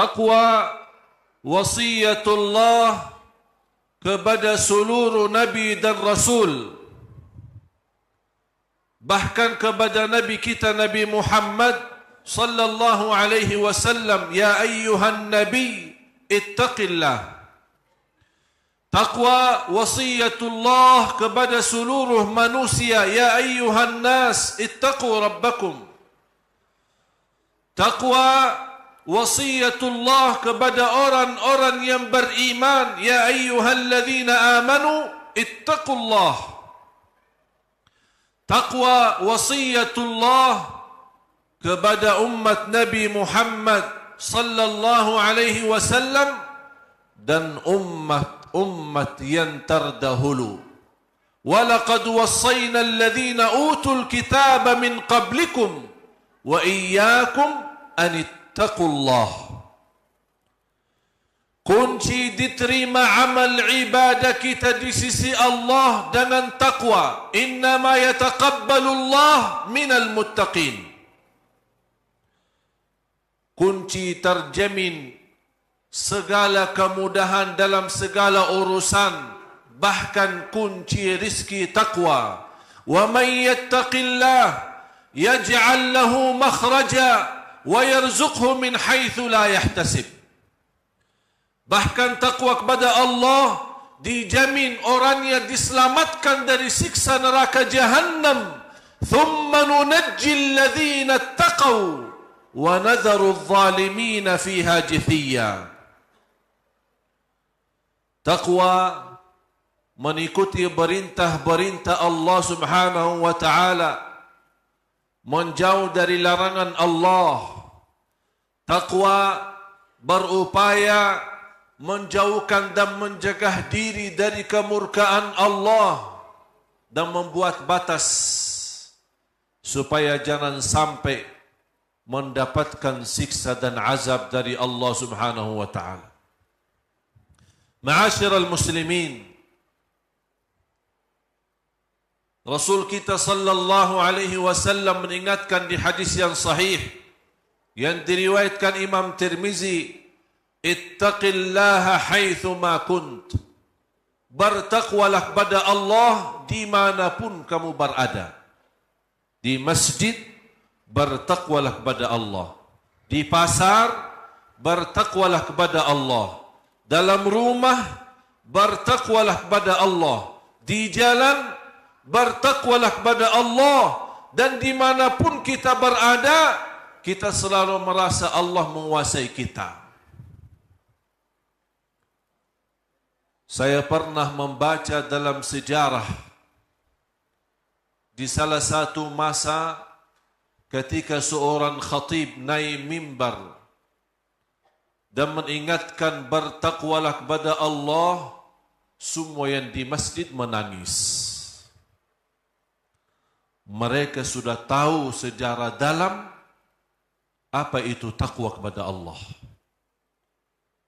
Taqwa wasiyatullah kepada seluruh Nabi dan Rasul, bahkan kepada Nabi kita Nabi Muhammad sallallahu alaihi wasallam, ya ayyuhan nabi ittaqillah. Taqwa wasiyatullah kepada seluruh manusia, ya ayyuhan nas ittaqu rabbakum. Taqwa wasiyatullah kepada orang-orang yang beriman, ya ayyuhalladzina amanu ittaqullah. Taqwa wasiyatullah kepada umat Nabi Muhammad sallallahu alaihi wasallam dan umat yang terdahulu. Walaqad wassayna alladhina utul kitaba min qablikum wa iyyakum an ittaqullah. Kunci diterima amal ibadah kita di sisi Allah dengan taqwa. Innama yataqabbalullah minal muttaqin. Kunci terjamin segala kemudahan dalam segala urusan, bahkan kunci rizki taqwa. Wa man yattaqillah yaj'al lahu makhraja wa yarzuqhu min haitsu la yahtasib. Bahkan takwa kepada Allah dijamin orangnya diselamatkan dari siksa neraka jahannam. Thumma nunajji alladhina ittaqaw wa nadharu adh-dhalimina fiha jithiya. Takwa mengikuti perintah-perintah Allah Subhanahu wa taala, menjauh dari larangan Allah. Takwa berupaya menjauhkan dan menjaga diri dari kemurkaan Allah dan membuat batas supaya jangan sampai mendapatkan siksa dan azab dari Allah Subhanahu wa taala. Ma'asyiral muslimin, Rasul kita sallallahu alaihi wasallam mengingatkan di hadis yang sahih yang diriwayatkan Imam Tirmizi, ittaqillaha haitsu ma kunt. Bertakwalah kepada Allah dimanapun kamu berada. Di masjid, bertakwalah kepada Allah. Di pasar, bertakwalah kepada Allah. Dalam rumah, bertakwalah kepada Allah. Di jalan, bertakwalah kepada Allah. Dan dimanapun kita berada, kita selalu merasa Allah menguasai kita. Saya pernah membaca dalam sejarah di salah satu masa ketika seorang khatib naik mimbar dan mengingatkan bertakwalah kepada Allah, semua yang di masjid menangis. Mereka sudah tahu sejarah dalam apa itu takwa kepada Allah.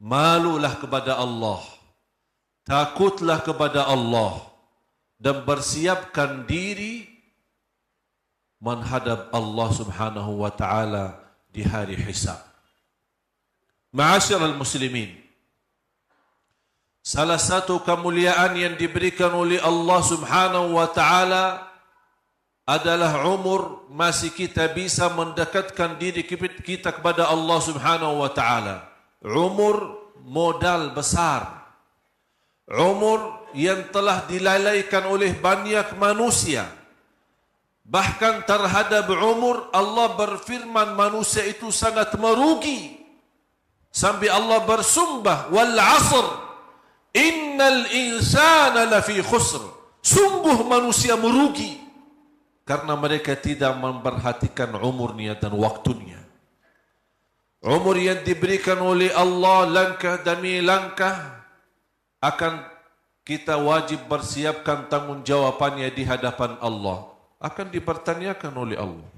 Malulah kepada Allah, takutlah kepada Allah, dan bersiapkan diri menghadap Allah Subhanahu wa taala di hari hisab. Ma'asyiral muslimin, salah satu kemuliaan yang diberikan oleh Allah Subhanahu wa taala adalah umur. Masih kita bisa mendekatkan diri kita kepada Allah Subhanahu wa taala. Umur modal besar. Umur yang telah dilalaikan oleh banyak manusia. Bahkan terhadap umur Allah berfirman manusia itu sangat merugi. Sampai Allah bersumpah, wal asr innal insana lafi khusr. Sungguh manusia merugi karena mereka tidak memperhatikan umurnya dan waktunya. Umur yang diberikan oleh Allah langkah demi langkah akan kita wajib bersiapkan tanggungjawabnya di hadapan Allah. Akan dipertanyakan oleh Allah.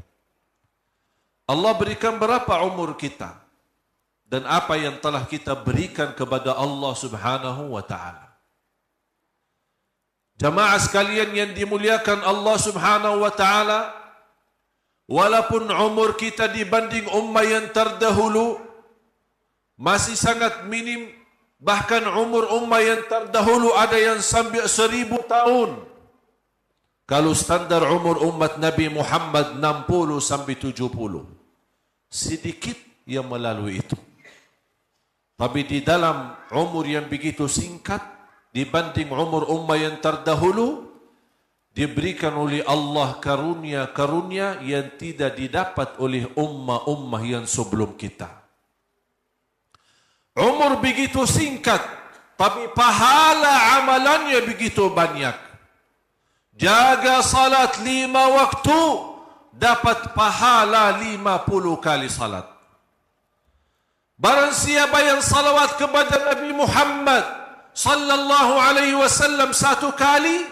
Allah berikan berapa umur kita? Dan apa yang telah kita berikan kepada Allah Subhanahu wa ta'ala. Jamaah sekalian yang dimuliakan Allah Subhanahu wa ta'ala, walaupun umur kita dibanding ummah yang terdahulu masih sangat minim. Bahkan umur ummah yang terdahulu ada yang sampai 1000 tahun. Kalau standar umur umat Nabi Muhammad 60 sampai 70. Sedikit yang melalui itu. Tapi di dalam umur yang begitu singkat dibanding umur ummah yang terdahulu, diberikan oleh Allah karunia-karunia yang tidak didapat oleh ummah-ummah yang sebelum kita. Umur begitu singkat, tapi pahala amalannya begitu banyak. Jaga salat 5 waktu, dapat pahala 50 kali salat. Barang siapa yang salawat kepada Nabi Muhammad sallallahu alaihi wasallam 1 kali,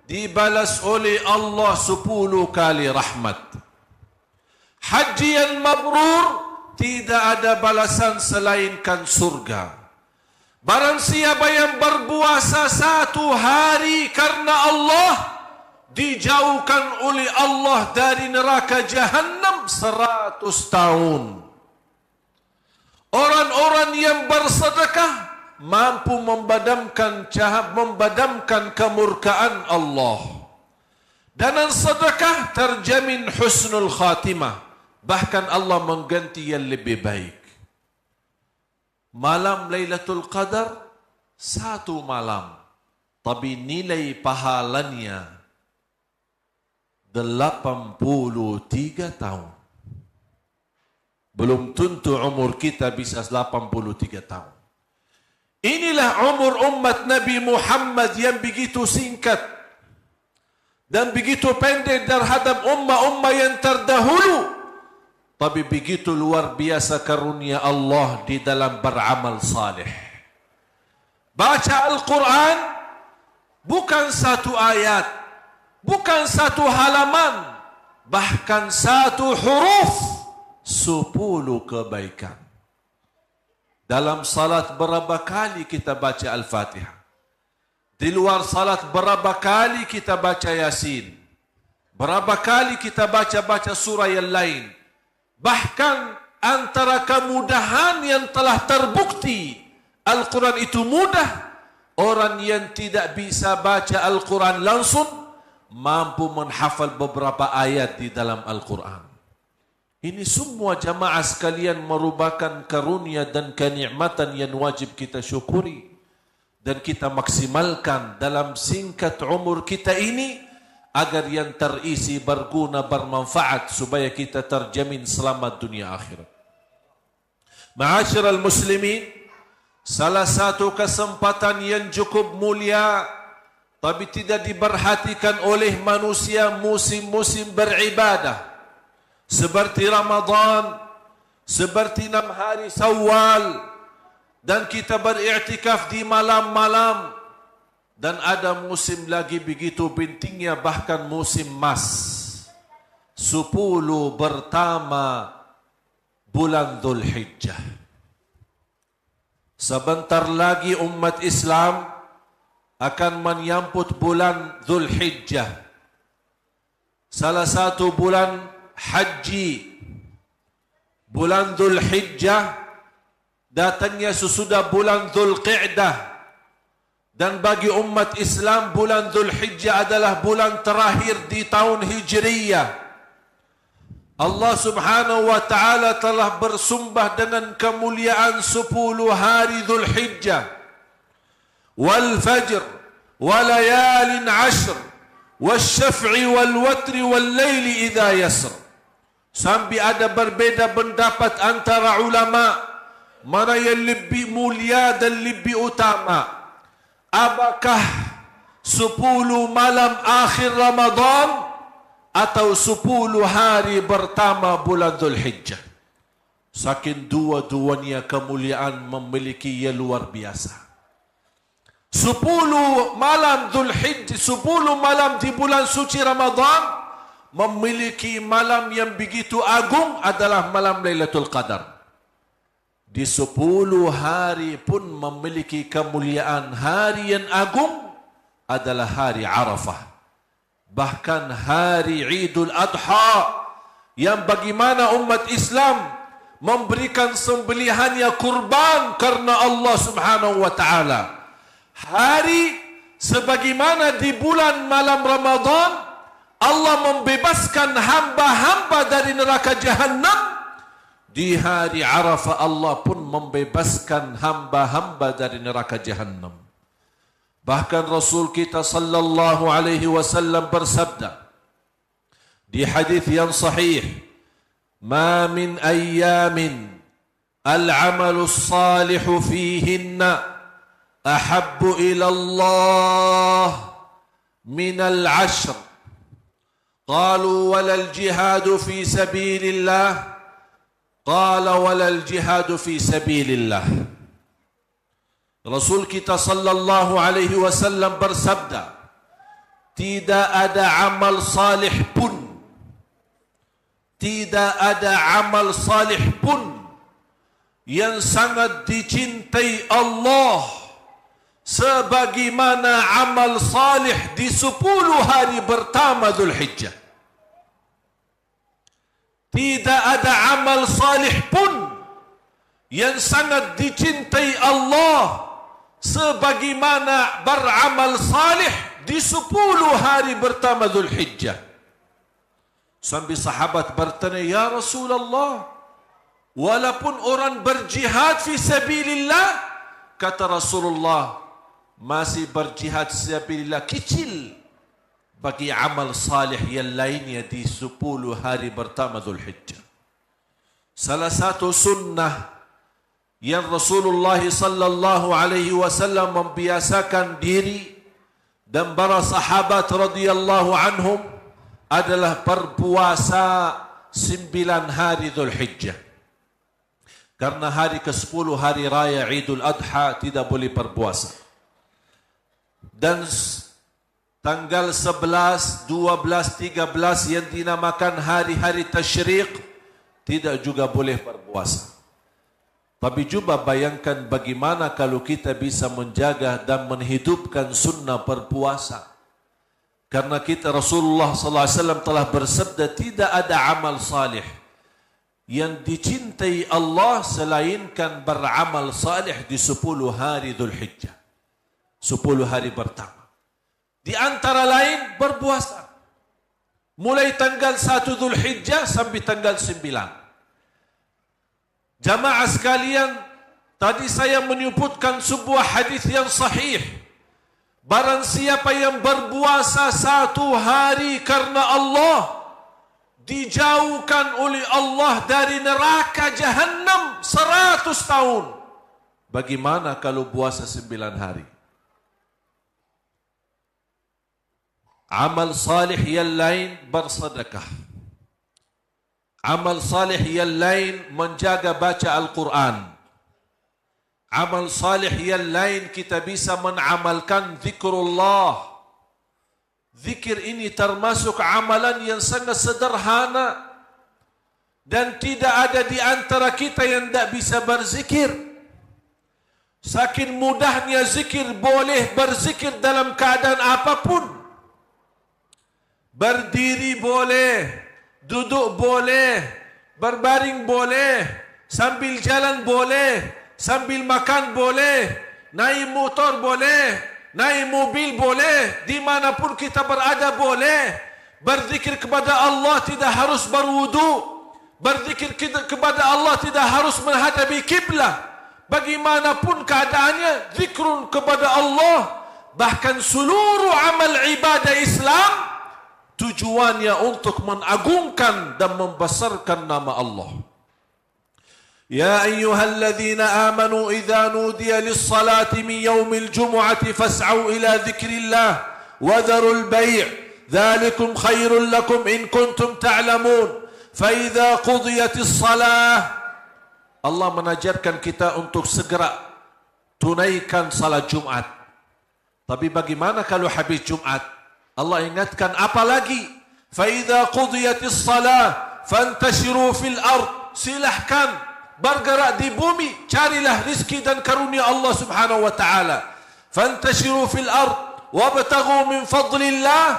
dibalas oleh Allah 10 kali rahmat. Haji yang mabrur, tidak ada balasan selainkan surga. Barang siapa yang berpuasa 1 hari karena Allah, dijauhkan oleh Allah dari neraka Jahannam 100 tahun. Orang-orang yang bersedekah mampu memadamkan kemurkaan Allah. Dan sedekah terjamin husnul khatimah. Bahkan Allah mengganti yang lebih baik. Malam Lailatul Qadar 1 malam, tapi nilai pahalanya 83 tahun. Belum tentu umur kita bisa 83 tahun. Inilah umur umat Nabi Muhammad yang begitu singkat dan begitu pendek terhadap ummah-ummah yang terdahulu. Tapi begitu luar biasa karunia Allah di dalam beramal saleh. Baca Al-Quran bukan 1 ayat, bukan 1 halaman, bahkan 1 huruf, 10 kebaikan. Dalam salat berapa kali kita baca Al-Fatihah? Di luar salat berapa kali kita baca Yasin? Berapa kali kita baca surah yang lain? Bahkan antara kemudahan yang telah terbukti Al-Quran itu mudah, orang yang tidak bisa baca Al-Quran langsung mampu menghafal beberapa ayat di dalam Al-Quran. Ini semua jamaah sekalian merupakan karunia dan kenikmatan yang wajib kita syukuri dan kita maksimalkan dalam singkat umur kita ini, agar yang terisi berguna, bermanfaat, supaya kita terjamin selamat dunia akhirat. Ma'asyiral muslimin, salah satu kesempatan yang cukup mulia tapi tidak diperhatikan oleh manusia musim-musim beribadah seperti Ramadan, seperti 6 hari Syawal, dan kita beriktikaf di malam-malam. Dan ada musim lagi begitu pentingnya, bahkan musim emas, 10 pertama bulan Dzulhijjah. Sebentar lagi umat Islam akan menyambut bulan Dzulhijjah, salah satu bulan haji. Bulan Dzulhijjah datangnya sesudah bulan Dzulqa'dah. Dan bagi umat Islam, bulan Dzulhijjah adalah bulan terakhir di tahun Hijriyah. Allah subhanahu wa ta'ala telah bersumpah dengan kemuliaan 10 hari Dzulhijjah. Wal fajr, wa layalin ashr, wal syaf'i wal watri wal layli idha yasr. Sampai ada berbeda pendapat antara ulama, mana yang lebih mulia dan lebih utama. Apakah 10 malam akhir Ramadan atau 10 hari pertama bulan Dzulhijjah? Saking dua-duanya kemuliaan memiliki yang luar biasa. 10 malam Dzulhijjah, 10 malam di bulan suci Ramadan memiliki malam yang begitu agung, adalah malam Lailatul Qadar. Di 10 hari pun memiliki kemuliaan. Hari yang agung adalah hari Arafah. Bahkan hari Idul Adha, yang bagaimana umat Islam memberikan sembelihannya kurban karena Allah Subhanahu wa taala. Hari sebagaimana di bulan malam Ramadan Allah membebaskan hamba-hamba dari neraka Jahannam, di hari Arafah Allah pun membebaskan hamba-hamba dari neraka Jahannam. Bahkan Rasul kita sallallahu alaihi wasallam bersabda di hadis yang sahih, "Ma min ayyamin al-'amalu as-salihu fihinna ahabbu ila Allah min al-'ashr." Qalu wala al-jihadu fi sabilillah. Qala walal jihadu fi sabilillah. Rasul kita sallallahu alaihi wasallam bersabda, tidak ada amal salih pun, tidak ada amal salih pun yang sangat dicintai Allah sebagaimana amal salih di 10 hari pertama Dzulhijjah. Tidak ada amal salih pun yang sangat dicintai Allah sebagaimana beramal salih di 10 hari pertama Dzulhijjah. Sampai sahabat bertanya, "Ya Rasulullah, walaupun orang berjihad fi sabilillah," kata Rasulullah, "masih berjihad fi sabilillah kecil bagi amal salih yang lainnya di 10 hari pertama Dzulhijjah." Salah satu sunnah yang Rasulullah sallallahu alaihi wasallam membiasakan diri dan para sahabat radhiyallahu anhum adalah berpuasa 9 hari Dzulhijjah. Karena hari ke-10 hari raya Idul Adha tidak boleh berpuasa. Dan tanggal 11, 12, 13 yang dinamakan hari-hari tasyriq tidak juga boleh berpuasa. Tapi cuba bayangkan bagaimana kalau kita bisa menjaga dan menghidupkan sunnah berpuasa. Karena kita Rasulullah sallallahu alaihi wasallam telah bersabda, tidak ada amal salih yang dicintai Allah selainkan beramal salih di 10 hari Dzulhijjah. 10 hari pertama. Di antara lain berpuasa. Mulai tanggal 1 Dzulhijjah sampai tanggal 9. Jamaah sekalian, tadi saya menyebutkan sebuah hadis yang sahih. Barang siapa yang berpuasa 1 hari karena Allah, dijauhkan oleh Allah dari neraka Jahannam 100 tahun. Bagaimana kalau puasa 9 hari? Amal salih yang lain bersedekah. Amal salih yang lain menjaga baca Al-Quran. Amal salih yang lain kita bisa mengamalkan zikrullah. Zikir ini termasuk amalan yang sangat sederhana. Dan tidak ada di antara kita yang tidak bisa berzikir. Saking mudahnya zikir, boleh berzikir dalam keadaan apapun. Berdiri boleh, duduk boleh, berbaring boleh, sambil jalan boleh, sambil makan boleh, naik motor boleh, naik mobil boleh, dimanapun kita berada boleh. Berzikir kepada Allah tidak harus berwudu. Berzikir kepada Allah tidak harus menghadapi kiblat. Bagaimanapun keadaannya, zikrun kepada Allah. Bahkan seluruh amal ibadah Islam tujuannya untuk mengagungkan dan membesarkan nama Allah. Ya ayyuhalladzina amanu idza nudiya lis-salati min yaumil jumu'ati fas'au ila dzikrillah wa dharul bai'. Dzalikum khairul lakum in kuntum ta'lamun. Fa idza qudiyatis salah, Allah menajarkan kita untuk segera tunaikan salat Jumat. Tapi bagaimana kalau habis Jumat? Allah ingatkan apa lagi? Fa idza qudiyatis salah fantashiru fil ard. Silahkan bergerak di bumi, carilah rezeki dan karunia Allah Subhanahu wa taala. Fantashiru fil ard wabtaghu min fadlillah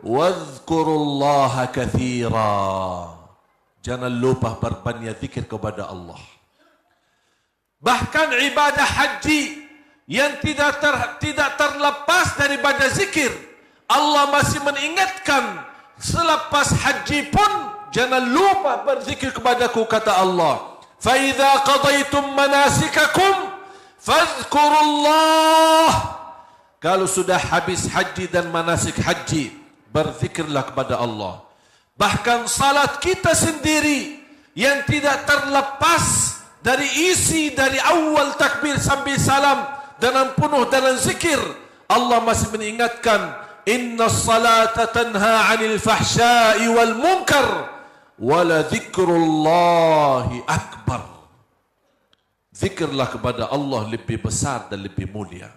wadhkurullaha katsira. Jangan lupa berbanyak zikir kepada Allah. Bahkan ibadah haji yang tidak terlepas daripada zikir. Allah masih mengingatkan, selepas haji pun jangan lupa berzikir kepadaku, kata Allah. Fa idza qadaytum manasikakum fadhkurullah. Kalau sudah habis haji dan manasik haji, berzikirlah kepada Allah. Bahkan salat kita sendiri yang tidak terlepas dari isi dari awal takbir sampai salam dengan penuh dalam zikir, Allah masih mengingatkan, inna salata tanha 'anil fahsya'i wal munkar wala dzikrullahi akbar. Zikirlah kepada Allah lebih besar dan lebih mulia.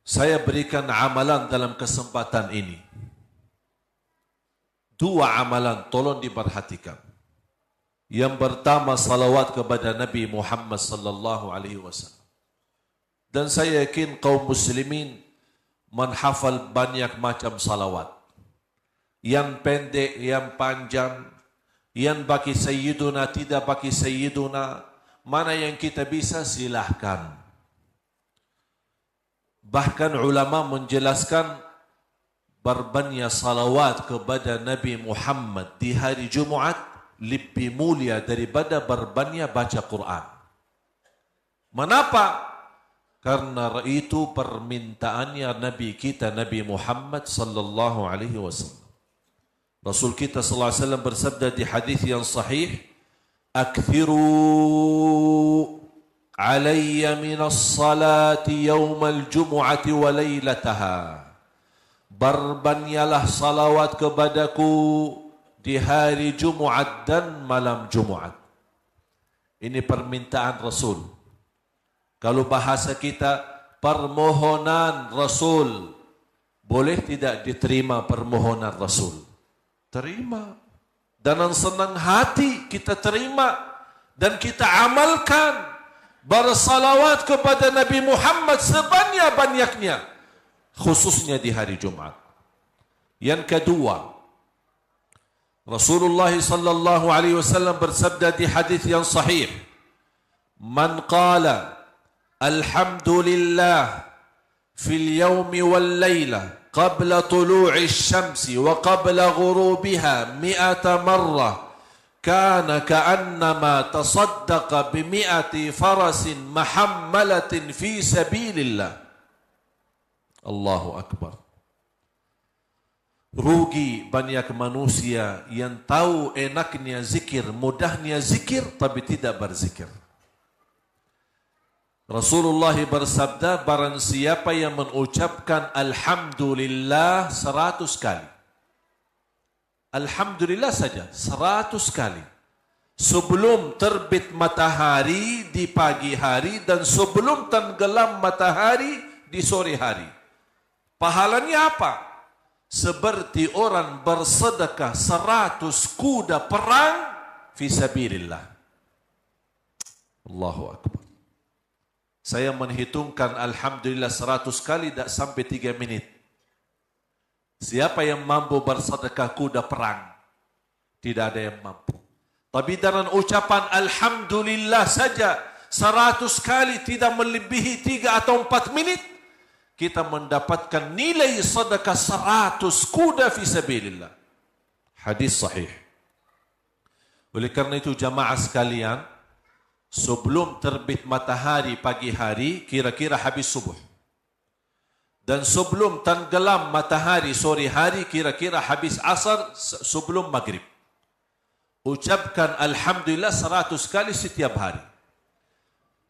Saya berikan amalan dalam kesempatan ini. 2 amalan, tolong diperhatikan. Yang pertama, salawat kepada Nabi Muhammad sallallahu alaihi wasallam. Dan saya yakin kaum muslimin menghafal banyak macam salawat. Yang pendek, yang panjang, yang bagi sayyiduna, tidak bagi sayyiduna. Mana yang kita bisa, silahkan. Bahkan ulama menjelaskan berbanyak salawat kepada Nabi Muhammad di hari Jumaat lebih mulia daripada berbanyak baca Quran. Mengapa? Karena itu permintaannya Nabi kita, Nabi Muhammad sallallahu alaihi wasallam. Rasul kita sallallahu alaihi wasallam bersabda di hadis yang sahih, "Akthiru alayya minas salati yawmal jumu'ati wa laylataha." Berbanyaklah salawat kepadaku di hari Jumaat dan malam Jumaat. Ini permintaan Rasul. Kalau bahasa kita, permohonan Rasul. Boleh tidak diterima permohonan Rasul? Terima. Dengan senang hati kita terima dan kita amalkan. Bersalawat kepada Nabi Muhammad sebanyak-banyaknya, khususnya di hari Jumaat. Yang kedua, Rasulullah sallallahu alaihi wasallam bersabda di hadis yang sahih, "Man qala alhamdulillah fil yawmi wal layla qabla tulu'i asy-syamsi wa qabla ghurubiha 100 marrah kana ka'annama tasaddaqa bi 100 farasin muhammalatin fi sabilillah." Allahu akbar. Rugi banyak manusia yang tahu enaknya zikir, mudahnya zikir, tapi tidak berzikir. Rasulullah bersabda, barang siapa yang mengucapkan Alhamdulillah 100 kali. Alhamdulillah saja 100 kali. Sebelum terbit matahari di pagi hari dan sebelum tenggelam matahari di sore hari. Pahalanya apa? Seperti orang bersedekah 100 kuda perang fi sabilillah. Allahu akbar. Saya menghitungkan alhamdulillah 100 kali tak sampai 3 menit. Siapa yang mampu bersedekah kuda perang? Tidak ada yang mampu. Tapi dengan ucapan alhamdulillah saja 100 kali tidak melebihi 3 atau 4 menit, kita mendapatkan nilai sedekah 100 kuda fi sabilillah. Hadis sahih. Oleh karena itu jamaah sekalian, sebelum terbit matahari pagi hari, kira-kira habis subuh. Dan sebelum tenggelam matahari sore hari, kira-kira habis asar sebelum maghrib. Ucapkan alhamdulillah 100 kali setiap hari.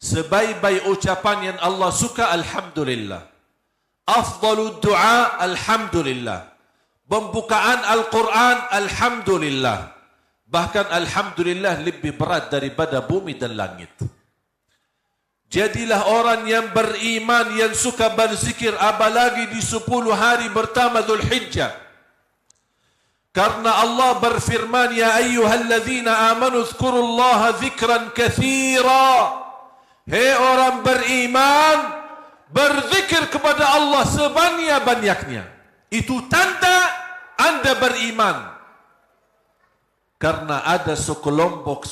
Sebaik-baik ucapan yang Allah suka, alhamdulillah. Afdalud du'a, alhamdulillah. Pembukaan Al-Quran, alhamdulillah. Bahkan alhamdulillah lebih berat daripada bumi dan langit. Jadilah orang yang beriman, yang suka berzikir, apalagi di 10 hari pertama Dzulhijjah. Karena Allah berfirman, ya ayyuhalladzina amanu dzkurullaha dzikran katsira. Hei orang beriman, berzikir kepada Allah sebanyak-banyaknya. Itu tanda Anda beriman. Karena ada sekelompok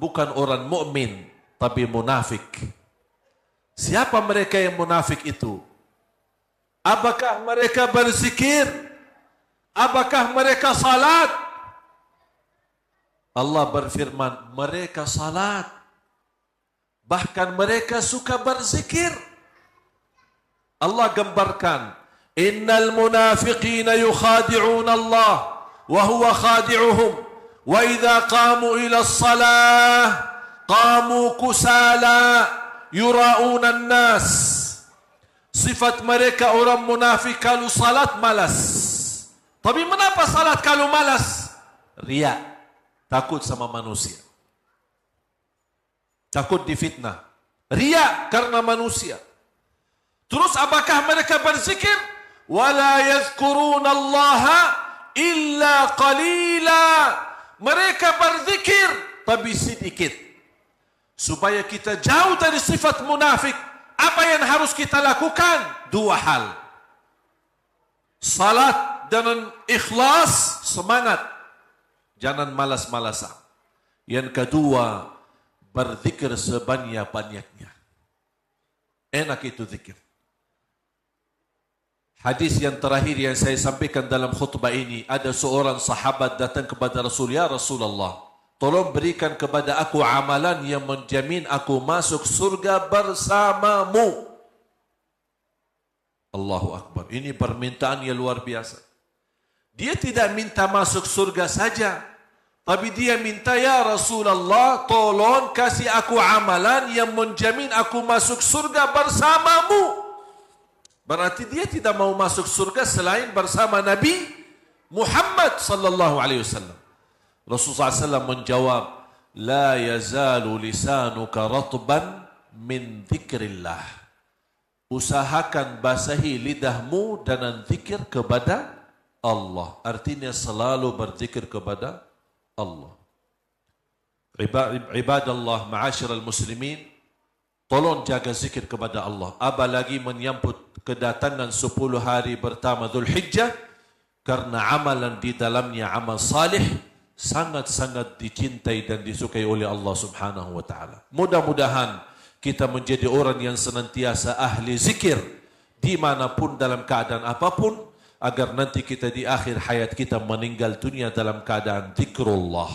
bukan orang mukmin tapi munafik. Siapa mereka yang munafik itu? Apakah mereka berzikir? Apakah mereka salat? Allah berfirman, mereka salat. Bahkan mereka suka berzikir. Allah gambarkan, innal munafiqina yukhadi'una Allah wa huwa khadi'uhum wa idza qamu ila as-salah qamu kusala yura'una an-nas. Sifat mereka orang munafik kalau salat malas. Tapi mengapa salat kalau malas? Riya, takut sama manusia. Takut difitnah. Riya karena manusia. Terus apakah mereka berzikir? Wala yazkuruna Allah illa qalila. Mereka berzikir tapi sedikit. Supaya kita jauh dari sifat munafik, apa yang harus kita lakukan? Dua hal. Salat dan ikhlas, semangat. Jangan malas-malasan. Yang kedua, berzikir sebanyak-banyaknya. Enak itu zikir. Hadis yang terakhir yang saya sampaikan dalam khutbah ini, ada seorang sahabat datang kepada Rasul, ya Rasulullah, tolong berikan kepada aku amalan yang menjamin aku masuk surga bersamamu. Allahu Akbar. Ini permintaan yang luar biasa. Dia tidak minta masuk surga saja, tapi dia minta, ya Rasulullah, tolong kasih aku amalan yang menjamin aku masuk surga bersamamu. Berarti dia tidak mau masuk surga selain bersama Nabi Muhammad sallallahu alaihi wasallam. Rasulullah SAW menjawab, la yazalu lisanuka ratban min dzikrillah. Usahakan basahi lidahmu dengan zikir kepada Allah. Artinya selalu berzikir kepada Allah. Ibadallah, ma'asyiral muslimin, tolong jaga zikir kepada Allah. Apalagi menyambut kedatangan 10 hari pertama Dzulhijjah, karena amalan di dalamnya amal salih sangat-sangat dicintai dan disukai oleh Allah Subhanahu wa taala. Mudah-mudahan kita menjadi orang yang senantiasa ahli zikir dimanapun dalam keadaan apapun, agar nanti kita di akhir hayat kita meninggal dunia dalam keadaan zikrullah.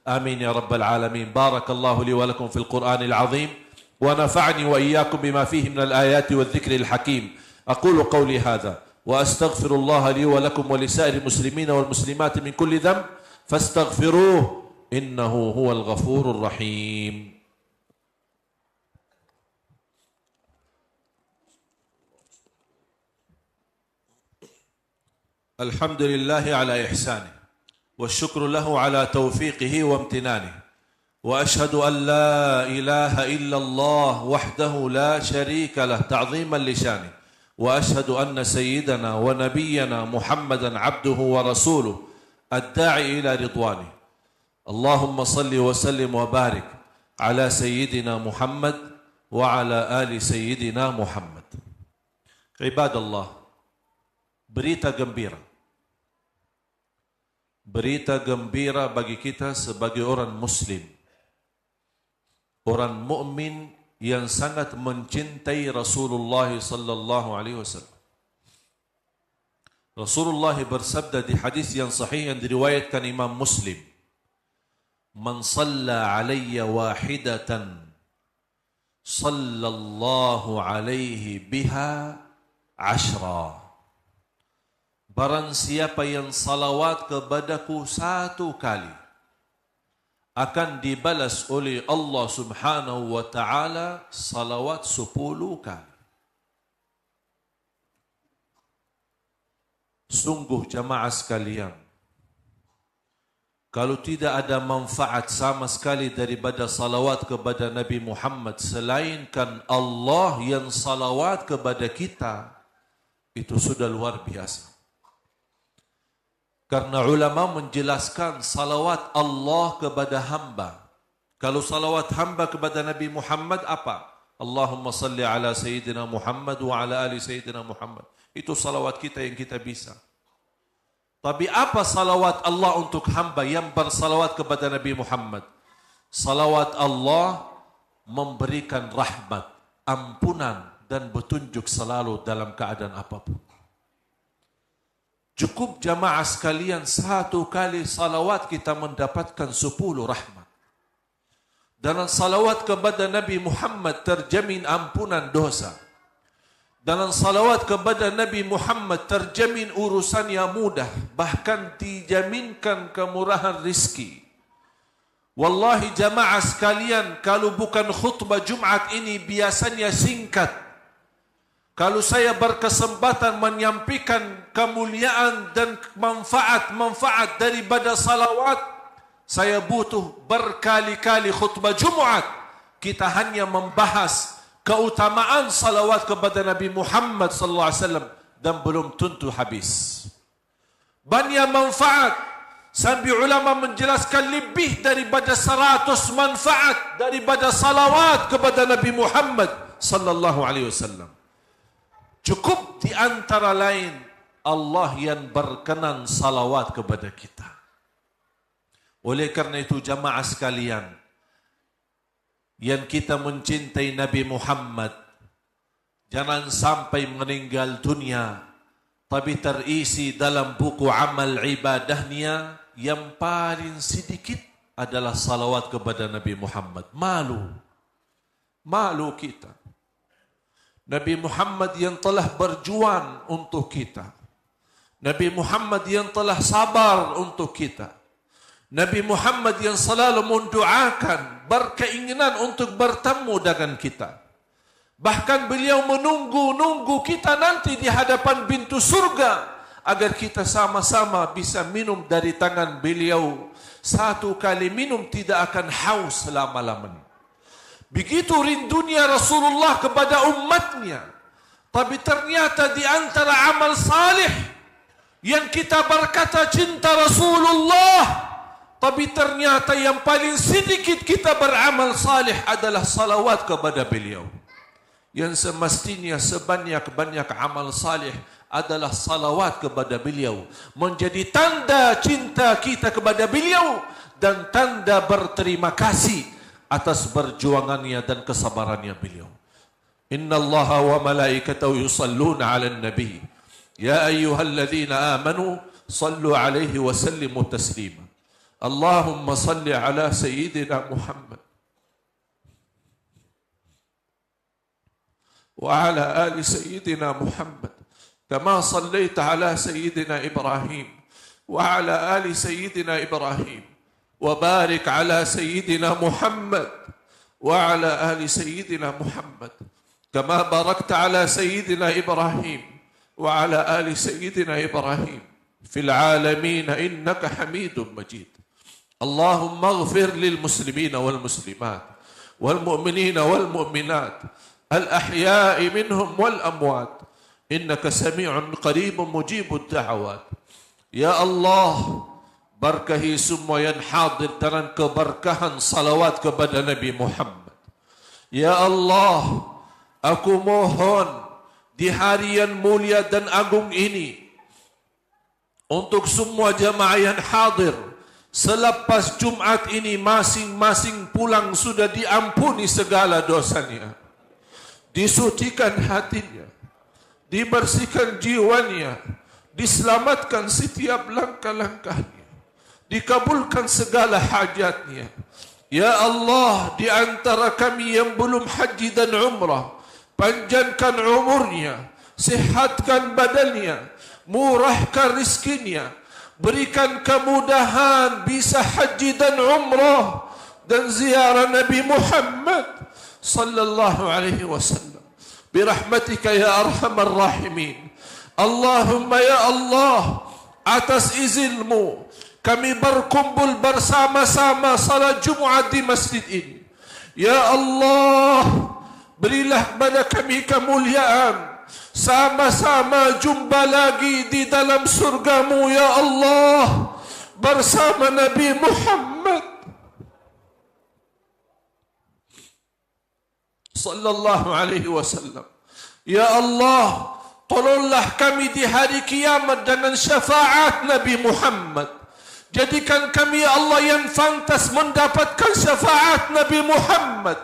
Amin ya rabbal alamin. Barakallahu li wa lakum fil Qur'anil azim wa nafa'ni wa iyyakum bima fihi minal ayati wadh dhikril hakim. أقول قولي هذا وأستغفر الله لي ولكم ولسائر المسلمين والمسلمات من كل ذنب فاستغفروه إنه هو الغفور الرحيم. الحمد لله على إحسانه والشكر له على توفيقه وامتنانه وأشهد أن لا إله إلا الله وحده لا شريك له تعظيما لشانه وأشهد أن سيدنا ونبينا محمدا عبده ورسوله الداعي إلى رضوانه. اللهم صل وسلم وبارك على سيدنا محمد وعلى آل سيدنا محمد. عباد الله, berita gembira. Berita gembira bagi kita sebagai orang muslim, orang mukmin yang sangat mencintai Rasulullah sallallahu alaihi wasallam. Rasulullah bersabda di hadis yang sahih yang diriwayatkan Imam Muslim, "Man shalla alayya wahidatan sallallahu alaihi biha 10." Barang siapa yang salawat kepadaku 1 kali, akan dibalas oleh Allah Subhanahu wa taala salawat 10 kali. Sungguh jamaah sekalian, kalau tidak ada manfaat sama sekali daripada salawat kepada Nabi Muhammad selainkan Allah yang salawat kepada kita, itu sudah luar biasa. Karena ulama menjelaskan salawat Allah kepada hamba. Kalau salawat hamba kepada Nabi Muhammad apa? Allahumma salli ala Sayyidina Muhammad wa ala ali Sayyidina Muhammad. Itu salawat kita yang kita bisa. Tapi apa salawat Allah untuk hamba yang bersalawat kepada Nabi Muhammad? Salawat Allah memberikan rahmat, ampunan dan petunjuk selalu dalam keadaan apapun. Cukup jamaah sekalian, satu kali salawat kita mendapatkan 10 rahmat. Dalam salawat kepada Nabi Muhammad terjamin ampunan dosa. Dalam salawat kepada Nabi Muhammad terjamin urusan yang mudah, bahkan dijaminkan kemurahan rizki. Wallahi jamaah sekalian, kalau bukan khutbah Jumat ini biasanya singkat. Kalau saya berkesempatan menyampaikan kemuliaan dan manfaat-manfaat daripada salawat, saya butuh berkali-kali khutbah Jumat. Kita hanya membahas keutamaan salawat kepada Nabi Muhammad sallallahu alaihi wasallam dan belum tentu habis. Banyak manfaat. Sampai ulama menjelaskan lebih daripada 100 manfaat daripada salawat kepada Nabi Muhammad sallallahu alaihi wasallam. Cukup di antara lain Allah yang berkenan salawat kepada kita. Oleh kerana itu jamaah sekalian, yang kita mencintai Nabi Muhammad, jangan sampai meninggal dunia tapi terisi dalam buku amal ibadahnya yang paling sedikit adalah salawat kepada Nabi Muhammad. Malu kita. Nabi Muhammad yang telah berjuang untuk kita. Nabi Muhammad yang telah sabar untuk kita. Nabi Muhammad yang selalu mendoakan, berkeinginan untuk bertemu dengan kita. Bahkan beliau menunggu kita nanti di hadapan pintu surga agar kita sama-sama bisa minum dari tangan beliau. Satu kali minum tidak akan haus selama-lamanya. Begitu rindunya Rasulullah kepada umatnya. Tapi ternyata di antara amal salih yang kita berkata cinta Rasulullah, tapi ternyata yang paling sedikit kita beramal salih adalah salawat kepada beliau. Yang semestinya sebanyak-banyak amal salih adalah salawat kepada beliau, menjadi tanda cinta kita kepada beliau dan tanda berterima kasih atas perjuangannya dan kesabarannya beliau. Inna Allaha wa malaikatahu yusalluna 'alan nabi ya ayyuhalladzina amanu sallu 'alaihi wa sallimu taslima. Allahumma salli 'ala sayyidina Muhammad وعلى آل سيدنا محمد كما صليت على سيدنا إبراهيم وعلى آل سيدنا إبراهيم وبارك على سيدنا محمد وعلى آل سيدنا محمد كما باركت على سيدنا إبراهيم وعلى آل سيدنا إبراهيم في العالمين إنك حميد مجيد. اللهم اغفر للمسلمين والمسلمات والمؤمنين والمؤمنات الأحياء منهم والأموات إنك سميع قريب مجيب الدعوات. Ya Allah, berkahi semua yang hadir dengan keberkahan salawat kepada Nabi Muhammad. Ya Allah, aku mohon di hari yang mulia dan agung ini untuk semua jamaah yang hadir, selepas Jumat ini masing-masing pulang sudah diampuni segala dosanya, disucikan hatinya, dibersihkan jiwanya, diselamatkan setiap langkah-langkahnya, dikabulkan segala hajatnya. Ya Allah, di antara kami yang belum haji dan umrah, panjangkan umurnya, sihatkan badannya, murahkan rizkinya, berikan kemudahan bisa haji dan umrah dan ziarah Nabi Muhammad sallallahu alaihi wasallam birahmatika ya arhamar rahimin. Allahumma ya Allah, atas izinmu kami berkumpul bersama-sama salat Jumat di masjid ini. Ya Allah, berilah kepada kami kemuliaan, sama-sama jumpa lagi di dalam surgamu ya Allah bersama Nabi Muhammad sallallahu alaihi wasallam. Ya Allah, tolonglah kami di hari kiamat dengan syafaat Nabi Muhammad. Jadikan kami ya Allah yang pantas mendapatkan syafaat Nabi Muhammad.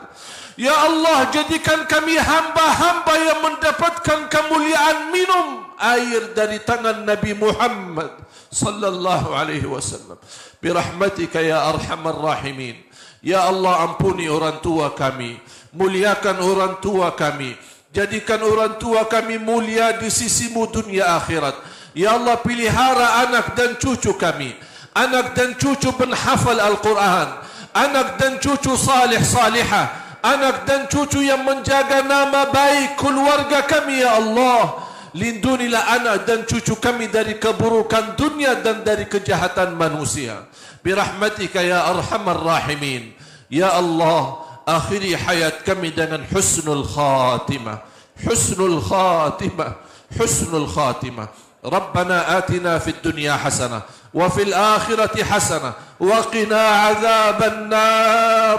Ya Allah, jadikan kami hamba-hamba yang mendapatkan kemuliaan minum air dari tangan Nabi Muhammad sallallahu alaihi wasallam. Birahmatika ya arhamar rahimin. Ya Allah, ampuni orang tua kami, muliakan orang tua kami, jadikan orang tua kami mulia di sisimu dunia akhirat. Ya Allah, pelihara anak dan cucu kami, anak dan cucu penghafal Al-Quran, anak dan cucu salih salihah, anak dan cucu yang menjaga nama baik keluarga kami. Ya Allah, lindunilah anak dan cucu kami dari keburukan dunia dan dari kejahatan manusia. Birahmatika ya arhamar rahimin. Ya Allah, akhiri hayat kami dengan husnul khatimah, husnul khatimah, husnul khatimah. Rabbana atina fid dunya hasanah wa fil akhirati hasanah wa qina azaban nar,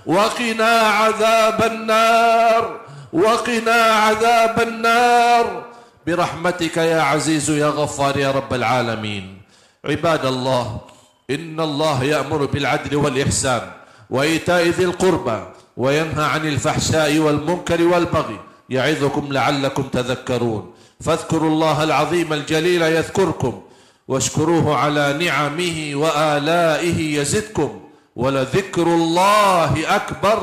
wa qina azaban nar, wa qina azaban nar. Birahmatika ya azizu ya ghaffar ya rabbal alamin. Ibadallah, inna Allah ya'muru bil adli wal ihsan wa ita'i dhil qurba wa yanha 'anil fahsya'i wal munkari wal baghi ya'idhukum la'allakum tadhakkarun. فاذكروا الله العظيم الجليل يذكركم واشكروه على نعمه وآلائه يزدكم ولذكر الله أكبر